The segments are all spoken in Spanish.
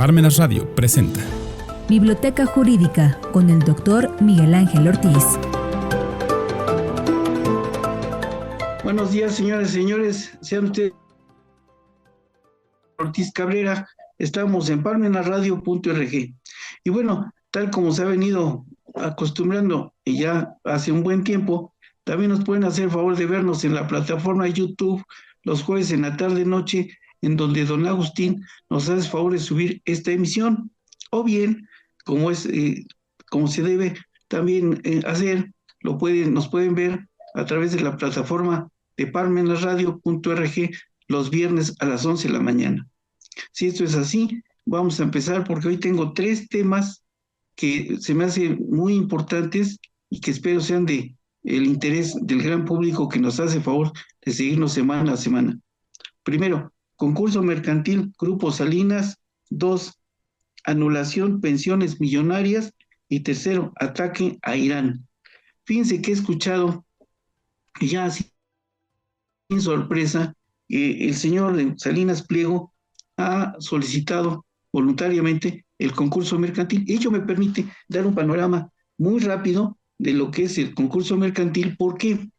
Parmenas Radio presenta Biblioteca Jurídica con el Dr. Miguel Ángel Ortiz. Buenos días, señoras y señores. Sean ustedes Ortiz Cabrera. Estamos en parmenasradio.org. Y bueno, tal como se ha venido acostumbrando y ya hace un buen tiempo, también nos pueden hacer favor de vernos en la plataforma de YouTube los jueves en la tarde-noche, en donde don Agustín nos hace favor de subir esta emisión. O bien, como se debe también hacer, nos pueden ver a través de la plataforma de parmenasradio.org los viernes a las 11 de la mañana. Si esto es así, vamos a empezar porque hoy tengo 3 temas que se me hacen muy importantes y que espero sean de el interés del gran público que nos hace favor de seguirnos semana a semana. Primero, concurso mercantil Grupo Salinas. 2, anulación pensiones millonarias. Y tercero, ataque a Irán. Fíjense que he escuchado ya sin sorpresa el señor Salinas Pliego ha solicitado voluntariamente el concurso mercantil. Ello me permite dar un panorama muy rápido de lo que es el concurso mercantil. ¿Por qué?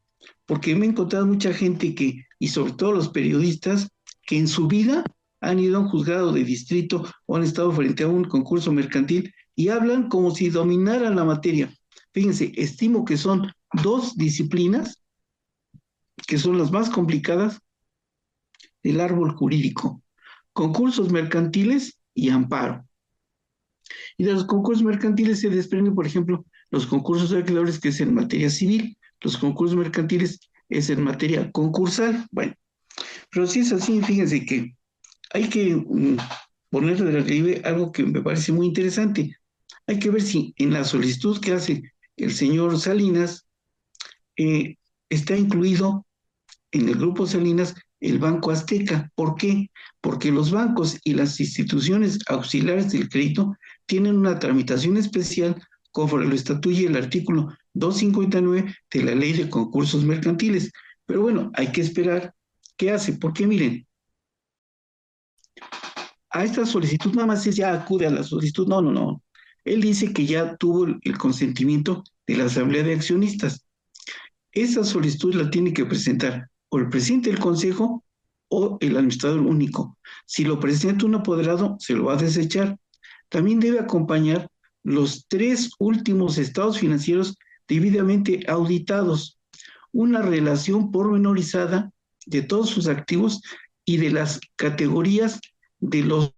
Porque me he encontrado mucha gente y sobre todo los periodistas, que en su vida han ido a un juzgado de distrito o han estado frente a un concurso mercantil y hablan como si dominaran la materia. Fíjense, estimo que son 2 disciplinas que son las más complicadas del árbol jurídico: concursos mercantiles y amparo. Y de los concursos mercantiles se desprenden, por ejemplo, los concursos de acreedores, que es en materia civil. Los concursos mercantiles es en materia concursal. Bueno, pero si es así, fíjense que hay que poner de relieve algo que me parece muy interesante. Hay que ver si en la solicitud que hace el señor Salinas está incluido en el Grupo Salinas el Banco Azteca. ¿Por qué? Porque los bancos y las instituciones auxiliares del crédito tienen una tramitación especial conforme lo estatuye el artículo 259 de la Ley de Concursos Mercantiles. Pero bueno, hay que esperar qué hace, porque miren, a esta solicitud nada más es ya acude a la solicitud. No. Él dice que ya tuvo el consentimiento de la Asamblea de Accionistas. Esa solicitud la tiene que presentar o el presidente del consejo o el administrador único. Si lo presenta un apoderado, se lo va a desechar. También debe acompañar los 3 últimos estados financieros debidamente auditados, una relación pormenorizada de todos sus activos y de las categorías de los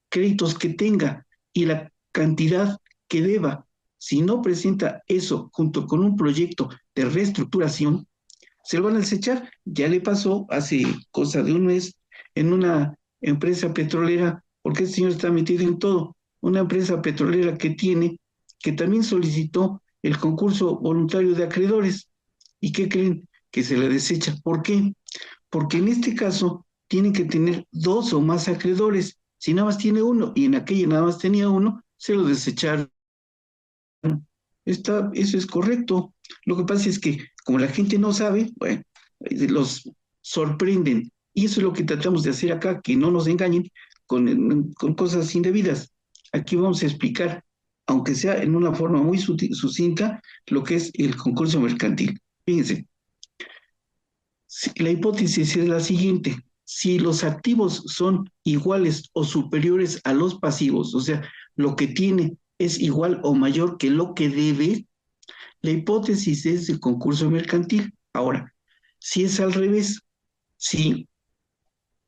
créditos que tenga y la cantidad que deba. Si no presenta eso junto con un proyecto de reestructuración, se lo van a desechar. Ya le pasó hace cosa de un mes en una empresa petrolera, porque este señor está metido en todo. Una empresa petrolera que también solicitó el concurso voluntario de acreedores. ¿Y qué creen? Que se le desecha. ¿Por qué? Porque en este caso tienen que tener 2 o más acreedores. Si nada más tiene uno y en aquella nada más tenía uno, se lo desecharon. Eso es correcto. Lo que pasa es que como la gente no sabe, bueno, los sorprenden. Y eso es lo que tratamos de hacer acá, que no nos engañen con cosas indebidas. Aquí vamos a explicar, aunque sea en una forma muy sucinta, lo que es el concurso mercantil. Fíjense, la hipótesis es la siguiente: si los activos son iguales o superiores a los pasivos, o sea, lo que tiene es igual o mayor que lo que debe, la hipótesis es el concurso mercantil. Ahora, si es al revés, si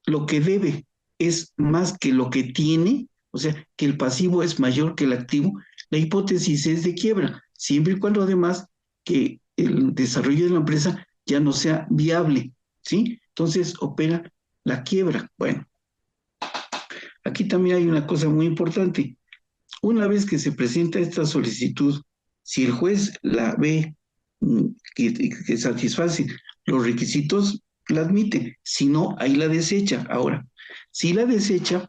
lo que debe es más que lo que tiene, o sea, que el pasivo es mayor que el activo, la hipótesis es de quiebra, siempre y cuando además que el desarrollo de la empresa ya no sea viable, ¿sí? Entonces opera la quiebra. Bueno, aquí también hay una cosa muy importante. Una vez que se presenta esta solicitud, si el juez la ve que satisface los requisitos, la admite. Si no, ahí la desecha. Ahora, si la desecha,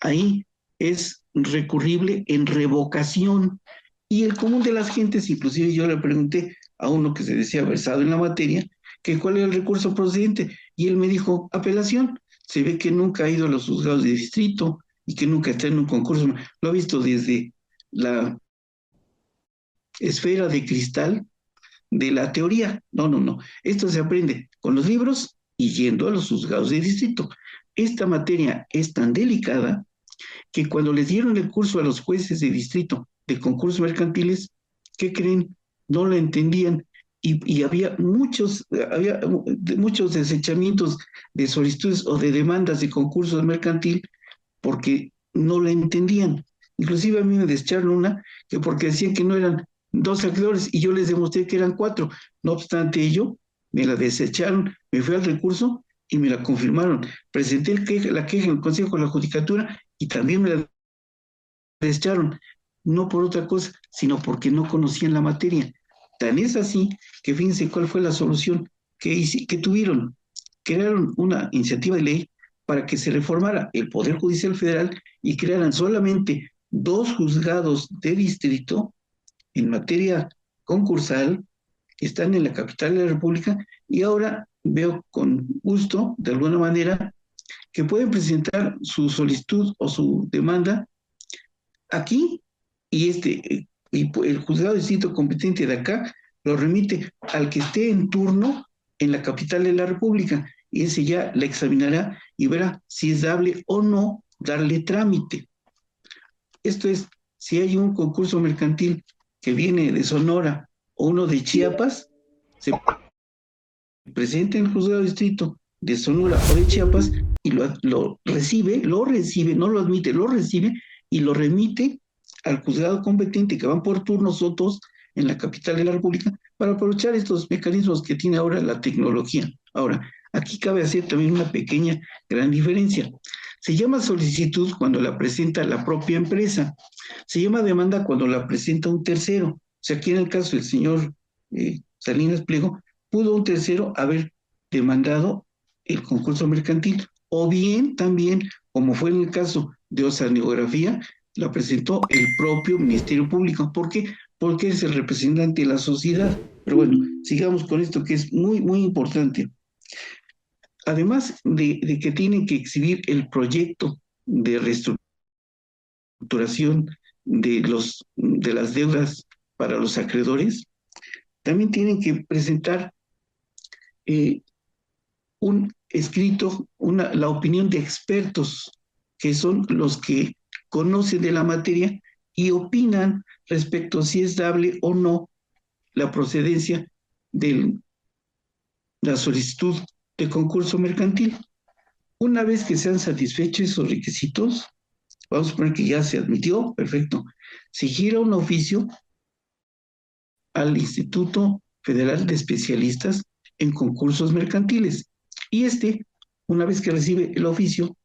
ahí es recurrible en revocación. Y el común de las gentes, inclusive yo le pregunté a uno que se decía versado en la materia, que cuál era el recurso procedente, y él me dijo apelación. se ve que nunca ha ido a los juzgados de distrito y que nunca está en un concurso. Lo ha visto desde la esfera de cristal de la teoría. No, no, no. Esto se aprende con los libros y yendo a los juzgados de distrito. Esta materia es tan delicada que cuando les dieron el curso a los jueces de distrito de concursos mercantiles, ¿qué creen? No la entendían y había muchos desechamientos de solicitudes o de demandas de concursos mercantil porque no la entendían. Inclusive a mí me desecharon una que porque decían que no eran dos acreedores y yo les demostré que eran cuatro. No obstante ello, me la desecharon, me fui al recurso y me la confirmaron. Presenté la queja en el Consejo de la Judicatura y también me la desecharon. No por otra cosa, sino porque no conocían la materia. Tan es así que fíjense cuál fue la solución que tuvieron. Crearon una iniciativa de ley para que se reformara el Poder Judicial Federal y crearan solamente dos juzgados de distrito en materia concursal, están en la capital de la República, y ahora veo con gusto, de alguna manera, que pueden presentar su solicitud o su demanda aquí y el juzgado de distrito competente de acá lo remite al que esté en turno en la capital de la República y ese ya la examinará y verá si es dable o no darle trámite. Esto es, si hay un concurso mercantil que viene de Sonora o uno de Chiapas, se presenta en el juzgado de distrito de Sonora o de Chiapas y lo recibe, no lo admite, lo recibe y lo remite al juzgado competente que van por turnos otros en la capital de la República para aprovechar estos mecanismos que tiene ahora la tecnología. Ahora, aquí cabe hacer también una pequeña, gran diferencia. Se llama solicitud cuando la presenta la propia empresa. Se llama demanda cuando la presenta un tercero. O sea, aquí en el caso del señor Salinas Pliego, pudo un tercero haber demandado el concurso mercantil, o bien también, como fue en el caso de Oceanografía, la presentó el propio Ministerio Público. ¿Por qué? Porque es el representante de la sociedad. Pero bueno, sigamos con esto que es muy, muy importante. Además de que tienen que exhibir el proyecto de reestructuración de las deudas para los acreedores, también tienen que presentar un escrito, la opinión de expertos, que son los que conocen de la materia y opinan respecto a si es dable o no la procedencia de la solicitud de concurso mercantil. Una vez que sean satisfechos esos requisitos, vamos a suponer que ya se admitió, perfecto, se gira un oficio al Instituto Federal de Especialistas en Concursos Mercantiles. Y una vez que recibe el oficio,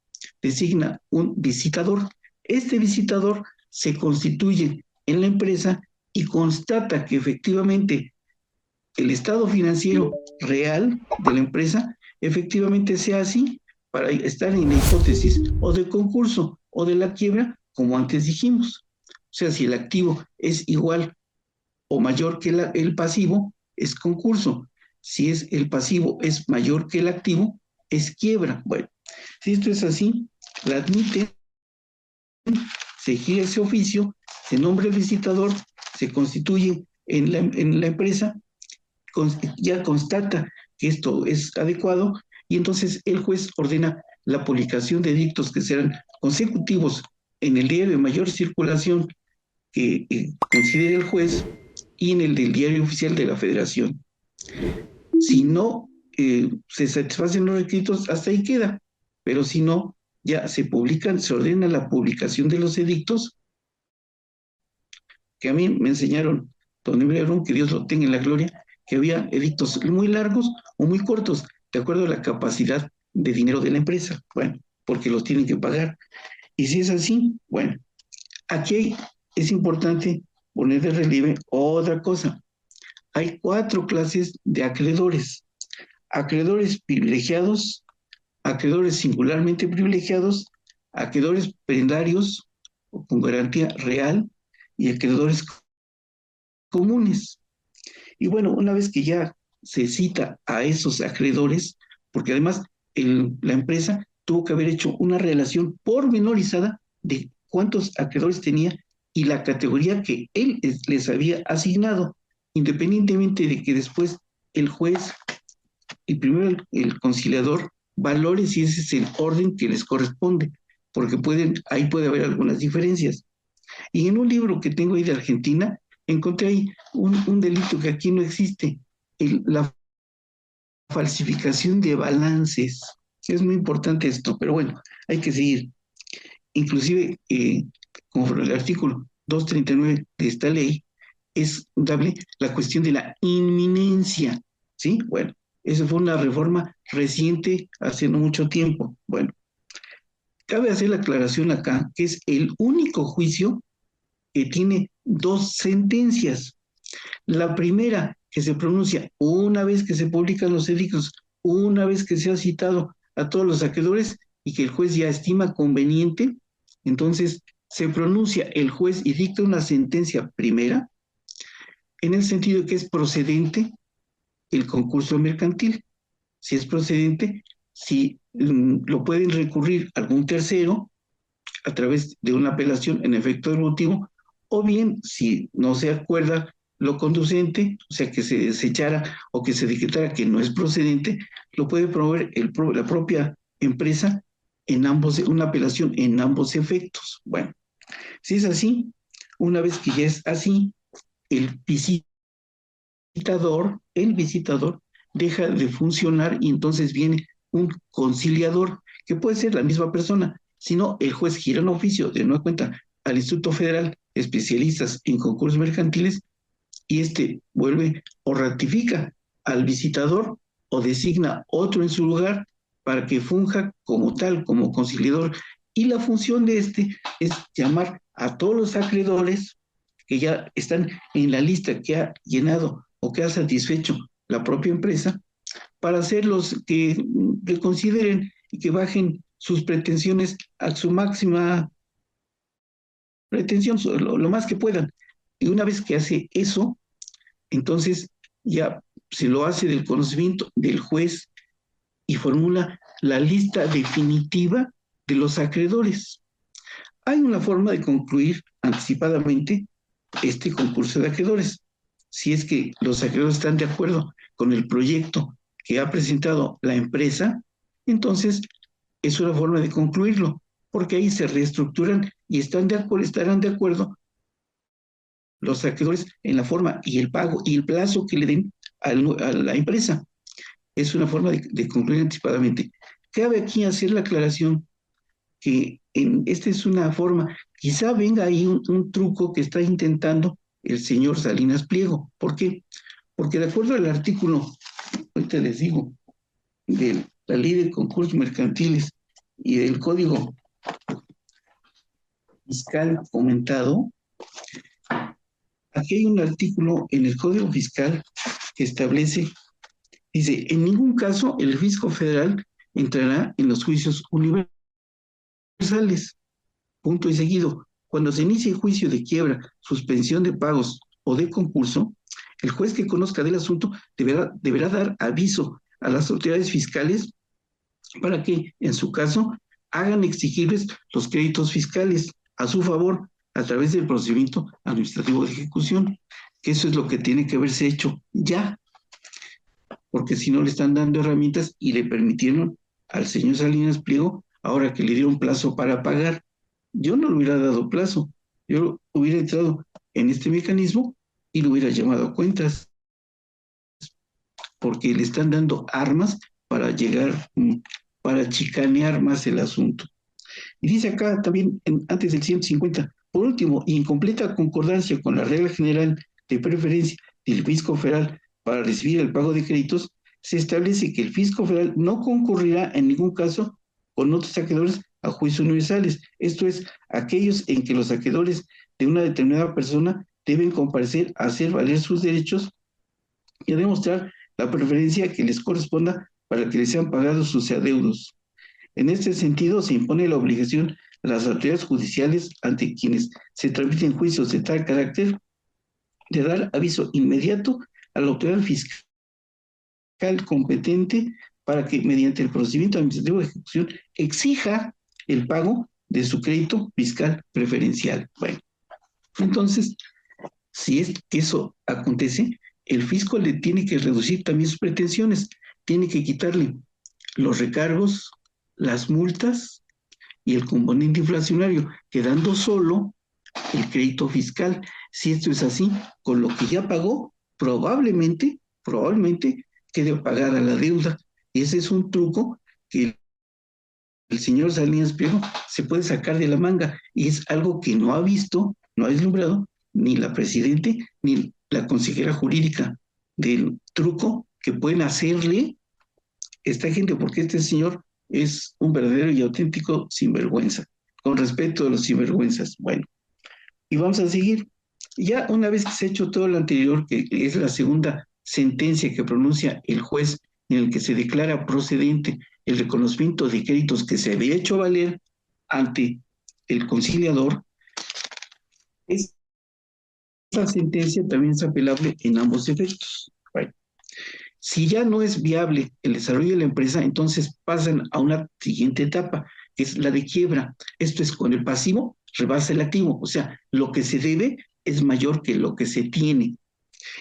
designa un visitador. Este visitador se constituye en la empresa y constata que efectivamente el estado financiero real de la empresa efectivamente sea así, para estar en la hipótesis o de concurso o de la quiebra, como antes dijimos. O sea, si el activo es igual o mayor que el pasivo, es concurso. Si el pasivo es mayor que el activo, es quiebra. Bueno, si esto es así, la admiten, se gira ese oficio, se nombra el visitador, se constituye en la empresa, ya constata que esto es adecuado y entonces el juez ordena la publicación de edictos que serán consecutivos en el diario de mayor circulación que considere el juez y en el del diario oficial de la Federación. Si no se satisfacen los requisitos, hasta ahí queda, pero si no, ya se publican, se ordena la publicación de los edictos, que a mí me enseñaron, don Emilio, que Dios lo tenga en la gloria, que había edictos muy largos o muy cortos, de acuerdo a la capacidad de dinero de la empresa, bueno, porque los tienen que pagar. Y si es así, bueno, aquí es importante poner de relieve otra cosa. Hay 4 clases de acreedores. Acreedores privilegiados, acreedores singularmente privilegiados, acreedores prendarios o con garantía real y acreedores comunes. Y bueno, una vez que ya se cita a esos acreedores, porque además la empresa tuvo que haber hecho una relación pormenorizada de cuántos acreedores tenía y la categoría que él les había asignado, independientemente de que después el juez y primero el conciliador valore si ese es el orden que les corresponde, porque ahí puede haber algunas diferencias. Y en un libro que tengo ahí de Argentina, encontré ahí un delito que aquí no existe, la falsificación de balances. Sí, es muy importante esto, pero bueno, hay que seguir. Inclusive, conforme al artículo 239 de esta ley, es dable la cuestión de la inminencia, ¿sí? Bueno, esa fue una reforma reciente, hace no mucho tiempo. Bueno, cabe hacer la aclaración acá, que es el único juicio que tiene dos sentencias. La primera, que se pronuncia una vez que se publican los edictos, una vez que se ha citado a todos los acreedores y que el juez ya estima conveniente, entonces se pronuncia el juez y dicta una sentencia primera, en el sentido de que es procedente el concurso mercantil. Si es procedente, si lo pueden recurrir algún tercero a través de una apelación en efecto devolutivo, o bien, si no se acuerda lo conducente, o sea, que se desechara o que se decretara que no es procedente, lo puede promover la propia empresa en una apelación en ambos efectos. Bueno, si es así, una vez que ya es así, el visitador deja de funcionar y entonces viene un conciliador, que puede ser la misma persona, sino el juez gira en oficio de nueva cuenta al Instituto Federal, especialistas en concursos mercantiles, y vuelve o ratifica al visitador o designa otro en su lugar para que funja como tal, como conciliador. Y la función de es llamar a todos los acreedores que ya están en la lista que ha llenado o que ha satisfecho la propia empresa, para hacerlos que consideren y que bajen sus pretensiones a su máxima pretensión, lo más que puedan. Y una vez que hace eso, entonces ya se lo hace del conocimiento del juez y formula la lista definitiva de los acreedores. Hay una forma de concluir anticipadamente este concurso de acreedores. Si es que los acreedores están de acuerdo con el proyecto que ha presentado la empresa, entonces es una forma de concluirlo, porque ahí se reestructuran y estarán de acuerdo los acreedores en la forma y el pago y el plazo que le den a la empresa. Es una forma de concluir anticipadamente. Cabe aquí hacer la aclaración que esta es una forma, quizá venga ahí un truco que está intentando el señor Salinas Pliego. ¿Por qué? Porque de acuerdo al artículo, ahorita les digo, de la ley de concursos mercantiles y del código fiscal comentado, aquí hay un artículo en el código fiscal que establece, dice, en ningún caso el fisco federal entrará en los juicios universales. Punto y seguido. Cuando se inicie juicio de quiebra, suspensión de pagos o de concurso, el juez que conozca del asunto deberá dar aviso a las autoridades fiscales para que, en su caso, hagan exigibles los créditos fiscales a su favor a través del procedimiento administrativo de ejecución, que eso es lo que tiene que haberse hecho ya, porque si no le están dando herramientas y le permitieron al señor Salinas Pliego, ahora que le dieron plazo para pagar. Yo no le hubiera dado plazo, yo hubiera entrado en este mecanismo y lo hubiera llamado a cuentas, porque le están dando armas para llegar, para chicanear más el asunto. Y dice acá también, antes del 150, por último, y en completa concordancia con la regla general de preferencia del fisco federal para recibir el pago de créditos, se establece que el fisco federal no concurrirá en ningún caso con otros acreedores a juicios universales, esto es, aquellos en que los acreedores de una determinada persona deben comparecer a hacer valer sus derechos y a demostrar la preferencia que les corresponda para que les sean pagados sus adeudos. En este sentido, se impone la obligación a las autoridades judiciales ante quienes se tramiten juicios de tal carácter de dar aviso inmediato a la autoridad fiscal competente para que mediante el procedimiento administrativo de ejecución exija el pago de su crédito fiscal preferencial. Bueno, entonces, si es que eso acontece, el fisco le tiene que reducir también sus pretensiones, tiene que quitarle los recargos, las multas y el componente inflacionario, quedando solo el crédito fiscal. Si esto es así, con lo que ya pagó, probablemente quede pagada la deuda. Y ese es un truco que el señor Salinas Pliego se puede sacar de la manga y es algo que no ha visto, no ha vislumbrado ni la presidente ni la consejera jurídica del truco que pueden hacerle esta gente, porque este señor es un verdadero y auténtico sinvergüenza, con respeto a los sinvergüenzas. Bueno, y vamos a seguir. Ya una vez que se ha hecho todo lo anterior, que es la segunda sentencia que pronuncia el juez en el que se declara procedente el reconocimiento de créditos que se había hecho valer ante el conciliador, esta sentencia también es apelable en ambos efectos. Bueno, si ya no es viable el desarrollo de la empresa, entonces pasan a una siguiente etapa, que es la de quiebra. Esto es con el pasivo rebasa el activo, o sea, lo que se debe es mayor que lo que se tiene.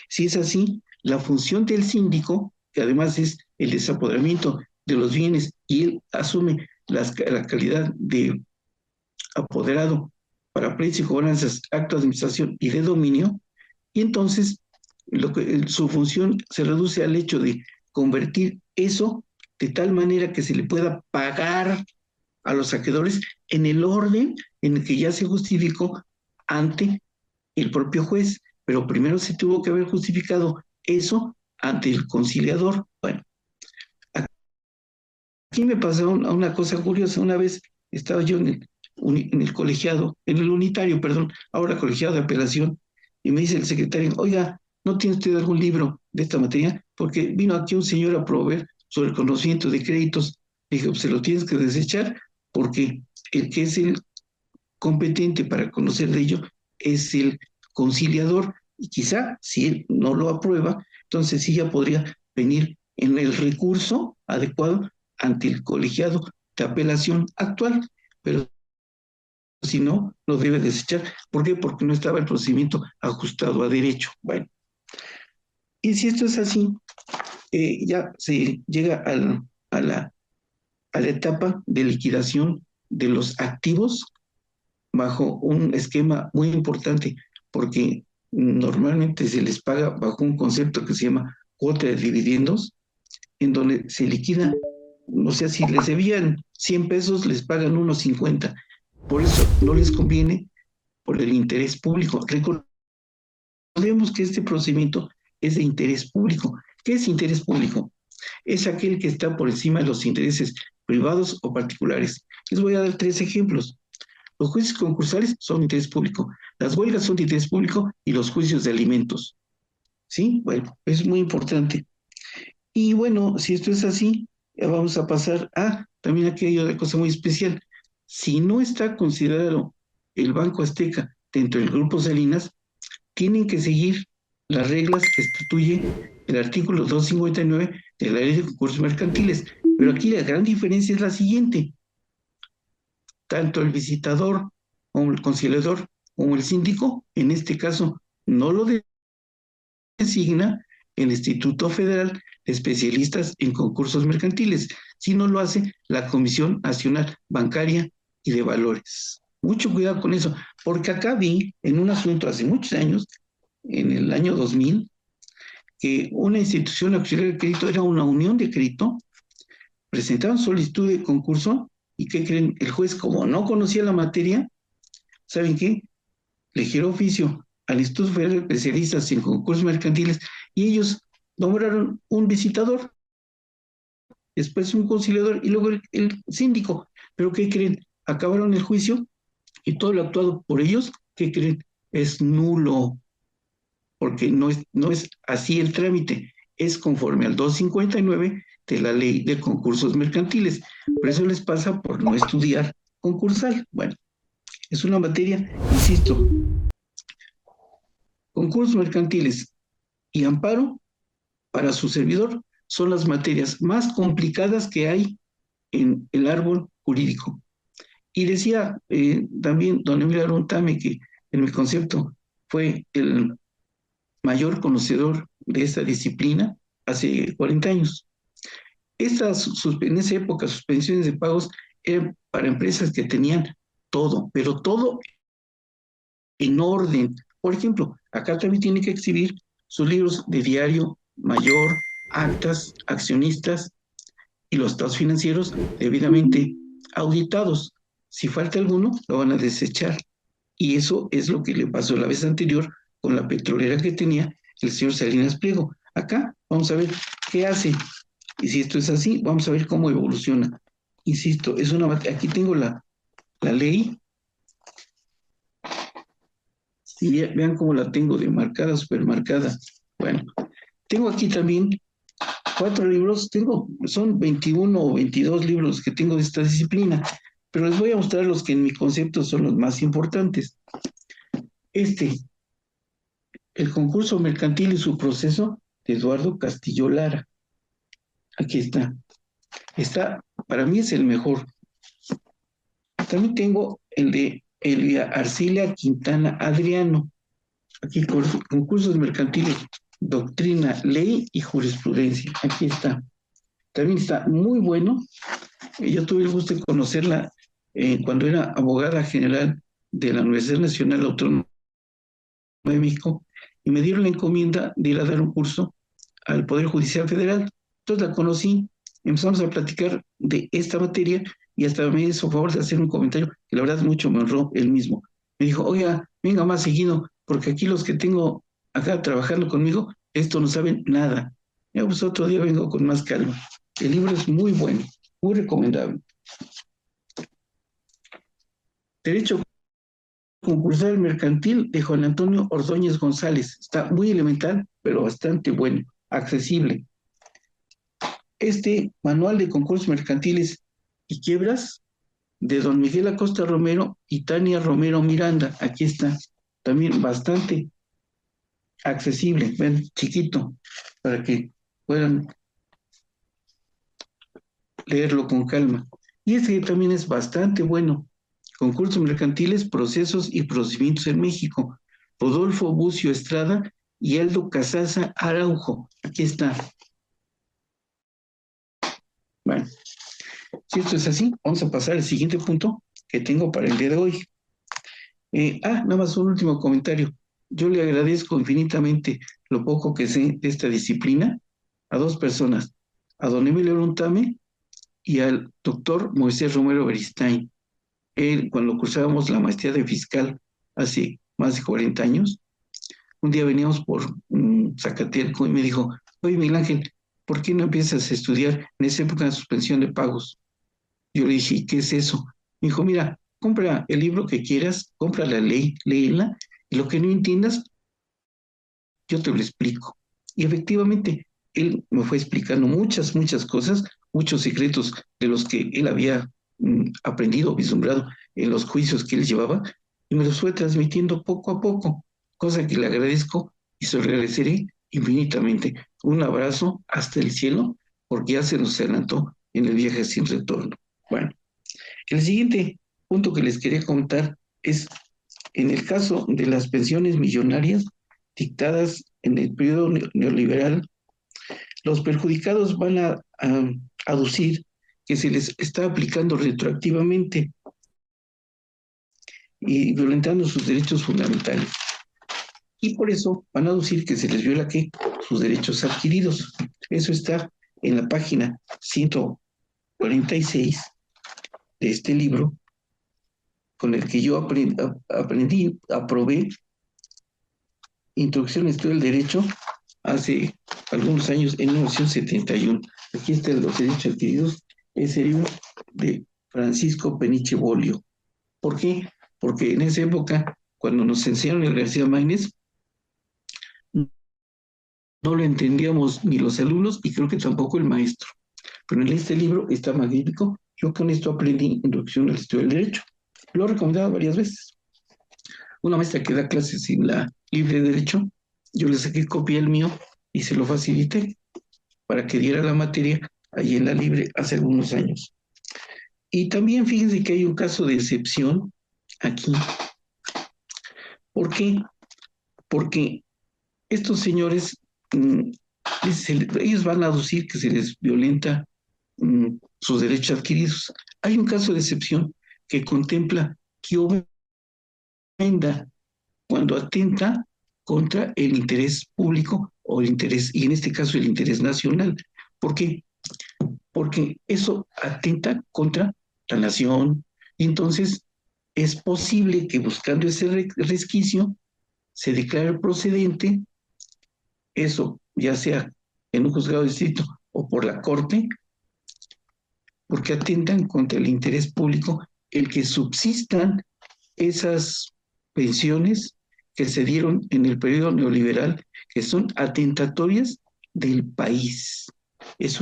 Si es así, la función del síndico, que además es el desapoderamiento de los bienes y él asume la calidad de apoderado para pleitos y cobranzas, acto de administración y de dominio, y entonces su función se reduce al hecho de convertir eso de tal manera que se le pueda pagar a los saqueadores en el orden en el que ya se justificó ante el propio juez, pero primero se tuvo que haber justificado eso ante el conciliador. Bueno, aquí me pasó una cosa curiosa. Una vez estaba yo en el colegiado, en el unitario, perdón, ahora colegiado de apelación, y me dice el secretario, oiga, ¿no tiene usted algún libro de esta materia? Porque vino aquí un señor a proveer sobre el conocimiento de créditos. Dije, pues se lo tienes que desechar, porque el que es el competente para conocer de ello es el conciliador, y quizá si él no lo aprueba, entonces sí ya podría venir en el recurso adecuado ante el colegiado de apelación actual, pero si no, lo debe desechar. ¿Por qué? Porque no estaba el procedimiento ajustado a derecho. Bueno, y si esto es así, ya se llega a la etapa de liquidación de los activos bajo un esquema muy importante, porque normalmente se les paga bajo un concepto que se llama cuota de dividendos, en donde se liquida, o sea, si les debían 100 pesos, les pagan unos 50. Por eso no les conviene por el interés público. Recordemos que este procedimiento es de interés público. ¿Qué es interés público? Es aquel que está por encima de los intereses privados o particulares. Les voy a dar 3 ejemplos. Los juicios concursales son de interés público, las huelgas son de interés público y los juicios de alimentos. ¿Sí? Bueno, es muy importante. Y bueno, si esto es así, ya vamos a pasar a, también aquí hay otra cosa muy especial. Si no está considerado el Banco Azteca dentro del Grupo Salinas, tienen que seguir las reglas que instituye el artículo 259 de la Ley de Concursos Mercantiles. Pero aquí la gran diferencia es la siguiente. Tanto el visitador como el conciliador como el síndico, en este caso, no lo designa el Instituto Federal de Especialistas en Concursos Mercantiles, sino lo hace la Comisión Nacional Bancaria y de Valores. Mucho cuidado con eso, porque acá vi en un asunto hace muchos años, en el año 2000, que una institución auxiliar de crédito era una unión de crédito, presentaron solicitud de concurso y ¿qué creen? El juez, como no conocía la materia, ¿saben qué? Le giró oficio al Instituto Federal de Especialistas en Concursos Mercantiles y ellos nombraron un visitador, después un conciliador y luego el síndico. Pero ¿qué creen? Acabaron el juicio y todo lo actuado por ellos, ¿qué creen? Es nulo, porque no es así el trámite, es conforme al 259 de la Ley de Concursos Mercantiles. Por eso les pasa por no estudiar concursal. Bueno, es una materia, insisto, concursos mercantiles y amparo para su servidor son las materias más complicadas que hay en el árbol jurídico. Y decía también don Emilio Aruntame, que en mi concepto fue el mayor conocedor de esta disciplina hace 40 años. En esa época, suspensiones de pagos eran para empresas que tenían todo, pero todo en orden. Por ejemplo, acá también tiene que exhibir sus libros de diario mayor, actas, accionistas y los estados financieros debidamente auditados. Si falta alguno, lo van a desechar. Y eso es lo que le pasó la vez anterior con la petrolera que tenía el señor Salinas Pliego. Acá vamos a ver qué hace. Y si esto es así, vamos a ver cómo evoluciona. Insisto, es una aquí tengo la ley. Y vean cómo la tengo de marcada, supermarcada. Bueno, tengo aquí también 4 libros, son 21 o 22 libros que tengo de esta disciplina, pero les voy a mostrar los que en mi concepto son los más importantes. El concurso mercantil y su proceso, de Eduardo Castillo Lara. Aquí está. Para mí es el mejor. También tengo el de Elvia Arcilia Quintana Adriano. Aquí, concursos mercantiles, doctrina, ley y jurisprudencia. Aquí está. También está muy bueno. Yo tuve el gusto de conocerla cuando era abogada general de la Universidad Nacional Autónoma de México, y me dieron la encomienda de ir a dar un curso al Poder Judicial Federal. Entonces la conocí, empezamos a platicar de esta materia y hasta me hizo favor de hacer un comentario que la verdad mucho me honró él mismo. Me dijo, oiga, venga más seguido, porque aquí los que tengo acá trabajando conmigo, esto no saben nada. Ya pues otro día vengo con más calma. El libro es muy bueno, muy recomendable. Derecho concursal mercantil de Juan Antonio Ordóñez González. Está muy elemental, pero bastante bueno, accesible. Manual de concursos mercantiles y quiebras de don Miguel Acosta Romero y Tania Romero Miranda. Aquí está, también bastante accesible, ven, chiquito, para que puedan leerlo con calma. Y también es bastante bueno. Concursos mercantiles, procesos y procedimientos en México. Rodolfo Bucio Estrada y Aldo Casaza Araujo. Aquí está. Bueno, si esto es así, vamos a pasar al siguiente punto que tengo para el día de hoy. Nada más un último comentario. Yo le agradezco infinitamente lo poco que sé de esta disciplina a 2 personas, a don Emilio Lontame y al doctor Moisés Romero Beristain. Él, cuando cursábamos la maestría de fiscal hace más de 40 años, un día veníamos por Zacateco y me dijo, oye Miguel Ángel, ¿por qué no empiezas a estudiar en esa época de suspensión de pagos? Yo le dije, ¿qué es eso? Me dijo, mira, compra el libro que quieras, compra la ley, léela, y lo que no entiendas, yo te lo explico. Y efectivamente, él me fue explicando muchas, muchas cosas, muchos secretos de los que él había aprendido, vislumbrado en los juicios que él llevaba, y me los fue transmitiendo poco a poco, cosa que le agradezco y se lo agradeceré infinitamente. Un abrazo hasta el cielo, porque ya se nos adelantó en el viaje sin retorno. Bueno, el siguiente punto que les quería contar es, en el caso de las pensiones millonarias dictadas en el periodo neoliberal, los perjudicados van a aducir que se les está aplicando retroactivamente y violentando sus derechos fundamentales. Y por eso van a aducir que se les viola ¿qué? Sus derechos adquiridos. Eso está en la página 146 de este libro, con el que yo aprobé Introducción al Estudio del Derecho hace algunos años, en 1971. Aquí están los derechos adquiridos, ese libro de Francisco Peniche Bolio. ¿Por qué? Porque en esa época, cuando nos enseñaron el García Márquez, no lo entendíamos ni los alumnos y creo que tampoco el maestro. Pero en este libro está magnífico. Yo con esto aprendí Introducción al Estudio del Derecho. Lo he recomendado varias veces. Una maestra que da clases sin la libre derecho, yo le saqué copia al mío y se lo facilité. para que diera la materia allí en la Libre hace algunos años. Y también fíjense que hay un caso de excepción aquí. ¿Por qué? Porque estos señores, ellos van a aducir que se les violenta sus derechos adquiridos. Hay un caso de excepción que contempla que ofenda cuando atenta contra el interés público o el interés, y en este caso el interés nacional. ¿Por qué? Porque eso atenta contra la nación. Y entonces es posible que buscando ese resquicio se declare procedente, eso ya sea en un juzgado de distrito o por la corte, porque atentan contra el interés público el que subsistan esas pensiones que se dieron en el periodo neoliberal, que son atentatorias del país. Es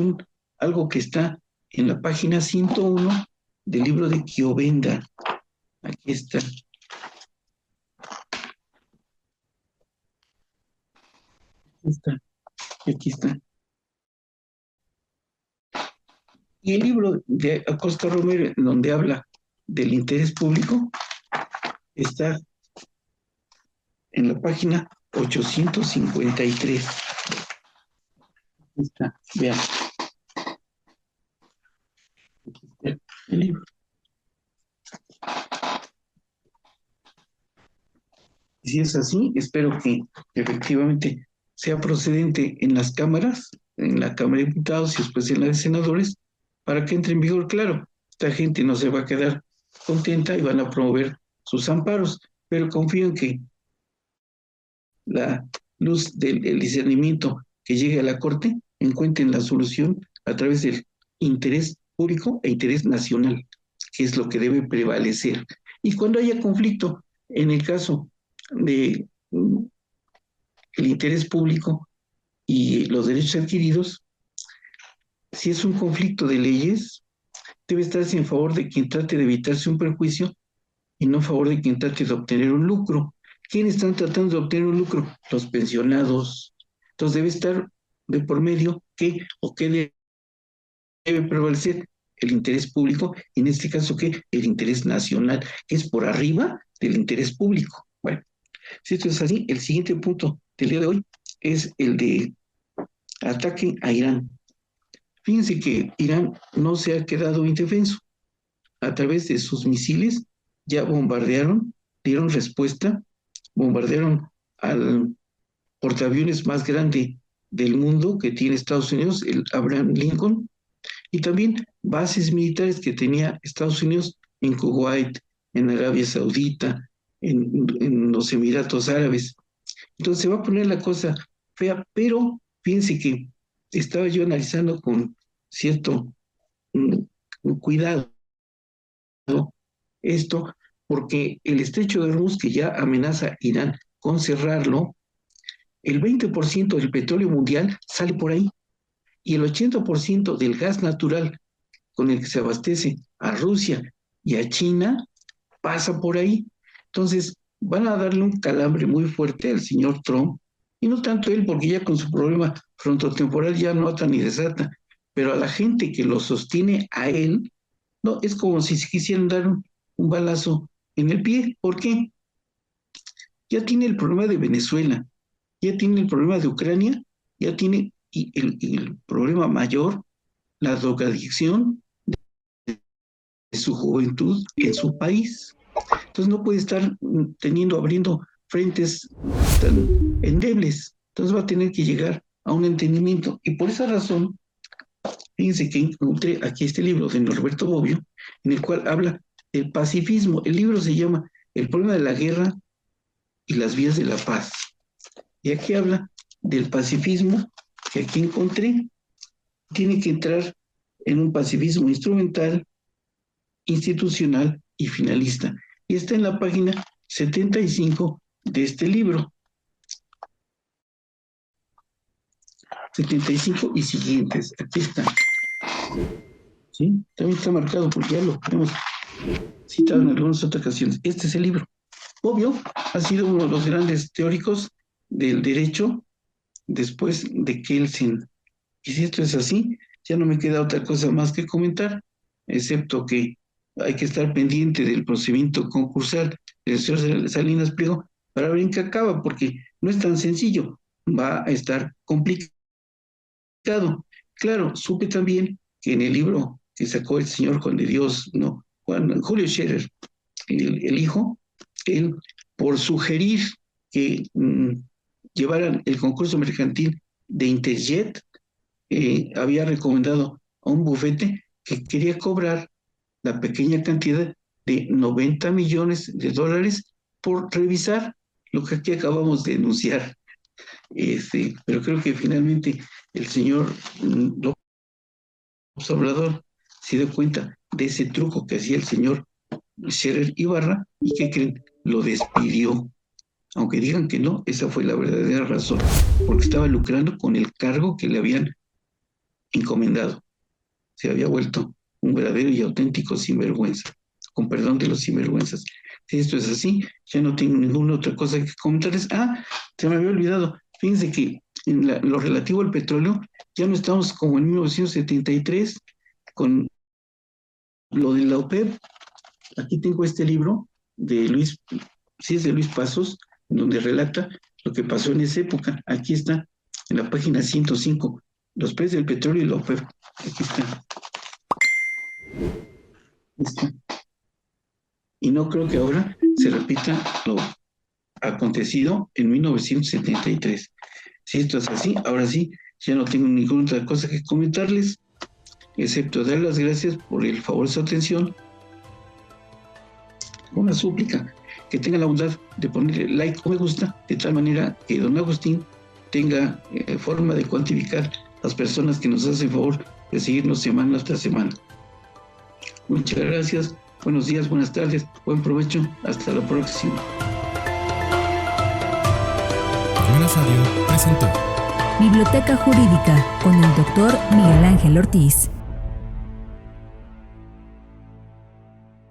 algo que está en la página 101 del libro de Quiovenda. Aquí está. Aquí está. Aquí está. Y el libro de Acosta Romero, donde habla del interés público, está en la página 853. Aquí está, vean. El libro. Y si es así, espero que efectivamente sea procedente en las cámaras, en la Cámara de Diputados y después en la de Senadores, para que entre en vigor. Claro, esta gente no se va a quedar contenta y van a promover sus amparos, pero confío en que la luz del discernimiento que llegue a la Corte encuentren la solución a través del interés público e interés nacional, que es lo que debe prevalecer. Y cuando haya conflicto, en el caso de el interés público y los derechos adquiridos, si es un conflicto de leyes, debe estarse en favor de quien trate de evitarse un perjuicio y no a favor de quien trate de obtener un lucro. ¿Quiénes están tratando de obtener un lucro? Los pensionados. Entonces debe estar de por medio qué debe prevalecer el interés público, y en este caso ¿qué? El interés nacional, que es por arriba del interés público. Bueno, si esto es así, el siguiente punto del día de hoy es el de ataque a Irán. Fíjense que Irán no se ha quedado indefenso. A través de sus misiles ya bombardearon, dieron respuesta, bombardearon al portaaviones más grande del mundo que tiene Estados Unidos, el Abraham Lincoln, y también bases militares que tenía Estados Unidos en Kuwait, en Arabia Saudita, en los Emiratos Árabes. Entonces se va a poner la cosa fea, pero fíjense que estaba yo analizando con cierto cuidado esto, porque el estrecho de Hormuz, que ya amenaza a Irán con cerrarlo, el 20% del petróleo mundial sale por ahí y el 80% del gas natural con el que se abastece a Rusia y a China pasa por ahí. Entonces van a darle un calambre muy fuerte al señor Trump, y no tanto él, porque ya con su problema frontotemporal ya no ata ni desata, pero a la gente que lo sostiene a él, no, es como si se quisieran dar un balazo en el pie. ¿Por qué? Ya tiene el problema de Venezuela, ya tiene el problema de Ucrania, ya tiene el problema mayor, la drogadicción de su juventud en su país. Entonces no puede estar abriendo frentes tan endebles. Entonces va a tener que llegar a un entendimiento. Y por esa razón, fíjense que encontré aquí este libro de Norberto Bobbio, en el cual habla del pacifismo. El libro se llama El problema de la guerra y las vías de la paz. Y aquí habla del pacifismo que aquí encontré. Tiene que entrar en un pacifismo instrumental, institucional y finalista. Y está en la página 75 de este libro. 75 y siguientes. Aquí está. ¿Sí? También está marcado porque ya lo hemos citado en algunas otras ocasiones. Este es el libro. Bobbio ha sido uno de los grandes teóricos del derecho después de Kelsen. Y si esto es así, ya no me queda otra cosa más que comentar, excepto que hay que estar pendiente del procedimiento concursal del señor Salinas Pliego para ver en qué acaba, porque no es tan sencillo, va a estar complicado. Claro, supe también que en el libro que sacó el señor Juan de Dios, no, Julio Scherer, el hijo, él, por sugerir que llevaran el concurso mercantil de Interjet, había recomendado a un bufete que quería cobrar la pequeña cantidad de 90 millones de dólares por revisar lo que aquí acabamos de denunciar. Pero creo que finalmente el señor López Obrador se dio cuenta de ese truco que hacía el señor Scherer Ibarra y que creen, lo despidió. Aunque digan que no, esa fue la verdadera razón, porque estaba lucrando con el cargo que le habían encomendado. Se había vuelto un verdadero y auténtico sinvergüenza, con perdón de los sinvergüenzas. Si esto es así, ya no tengo ninguna otra cosa que comentarles. Se me había olvidado. Fíjense que en lo relativo al petróleo, ya no estamos como en 1973 con lo de la OPEP. Aquí tengo este libro de Luis, sí es de Luis Pasos, donde relata lo que pasó en esa época. Aquí está, en la página 105, los precios del petróleo y la OPEP. Aquí está. Y no creo que ahora se repita lo acontecido en 1973. Si esto es así, ahora sí, ya no tengo ninguna otra cosa que comentarles, excepto dar las gracias por el favor de su atención. Una súplica, que tenga la bondad de ponerle like o me gusta, de tal manera que don Agustín tenga forma de cuantificar las personas que nos hacen favor de seguirnos semana tras semana. Muchas gracias, buenos días, buenas tardes, buen provecho, hasta la próxima. Parmenas Radio presentó Biblioteca Jurídica con el doctor Miguel Ángel Ortiz.